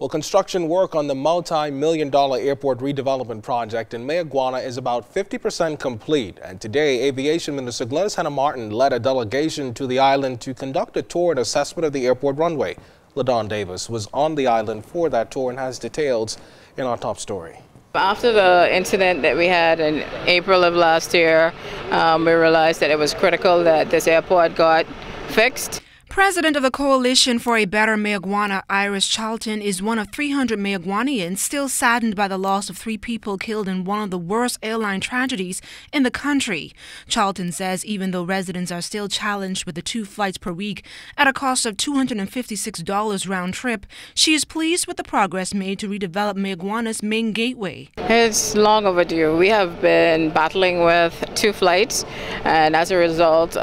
Well, construction work on the multi-million-dollar airport redevelopment project in Mayaguana is about 50% complete. And today, Aviation Minister Gladys Martin led a delegation to the island to conduct a tour and assessment of the airport runway. Ledaunne Davis was on the island for that tour and has details in our top story. After the incident that we had in April of last year, we realized that it was critical that this airport got fixed. President of the Coalition for a Better Mayaguana, Charlton, is one of 300 Mayaguanians still saddened by the loss of 3 people killed in one of the worst airline tragedies in the country. Charlton says even though residents are still challenged with the 2 flights per week at a cost of $256 round trip, she is pleased with the progress made to redevelop Mayaguana's main gateway. It's long overdue. We have been battling with 2 flights, and as a result,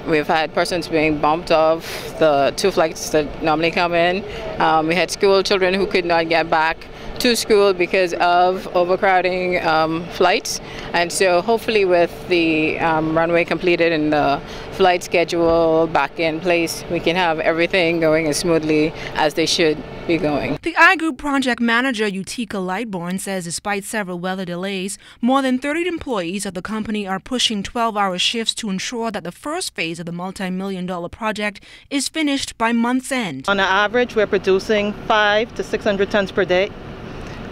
we've had persons being bumped off the 2 flights that normally come in. We had school children who could not get back to school because of overcrowding flights, and so hopefully with the runway completed and the flight schedule back in place, we can have everything going as smoothly as they should be going. The I Group project manager Utika Lightbourne says despite several weather delays, more than 30 employees of the company are pushing 12-hour shifts to ensure that the first phase of the multi-million-dollar project is finished by month's end. On average, we're producing 500 to 600 tons per day.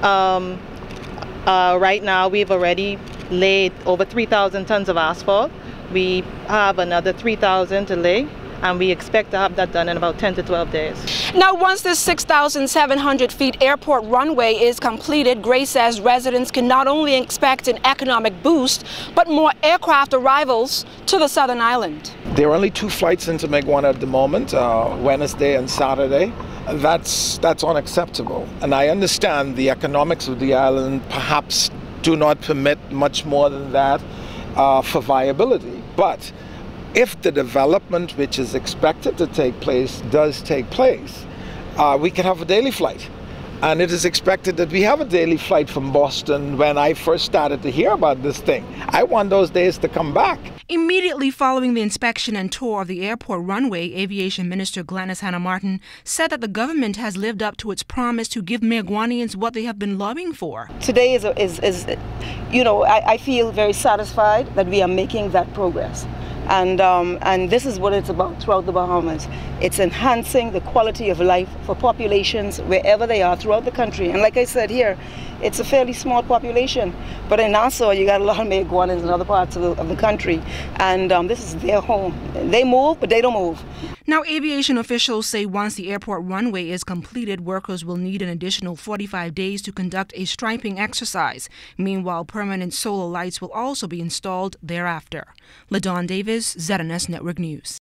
Right now, we've already laid over 3,000 tons of asphalt. We have another 3,000 to lay, and we expect to have that done in about 10 to 12 days. Now, once this 6,700 feet airport runway is completed, Grace says residents can not only expect an economic boost, but more aircraft arrivals to the southern island. There are only 2 flights into Mayaguana at the moment, Wednesday and Saturday. That's unacceptable. And I understand the economics of the island perhaps do not permit much more than that for viability. But if the development which is expected to take place does take place, we can have a daily flight. And it is expected that we have a daily flight from Boston. When I first started to hear about this thing, I want those days to come back. Immediately following the inspection and tour of the airport runway, Aviation Minister Gladys Martin said that the government has lived up to its promise to give Mayaguanians what they have been lobbying for. Today is I feel very satisfied that we are making that progress. And this is what it's about throughout the Bahamas. It's enhancing the quality of life for populations wherever they are throughout the country. And like I said here, it's a fairly small population, but in Nassau you got a lot of Mayaguanans in other parts of the country, and this is their home. They move, but they don't move. Now, aviation officials say once the airport runway is completed, workers will need an additional 45 days to conduct a striping exercise. Meanwhile, permanent solar lights will also be installed thereafter. Ledaunne Davis, ZNS Network News.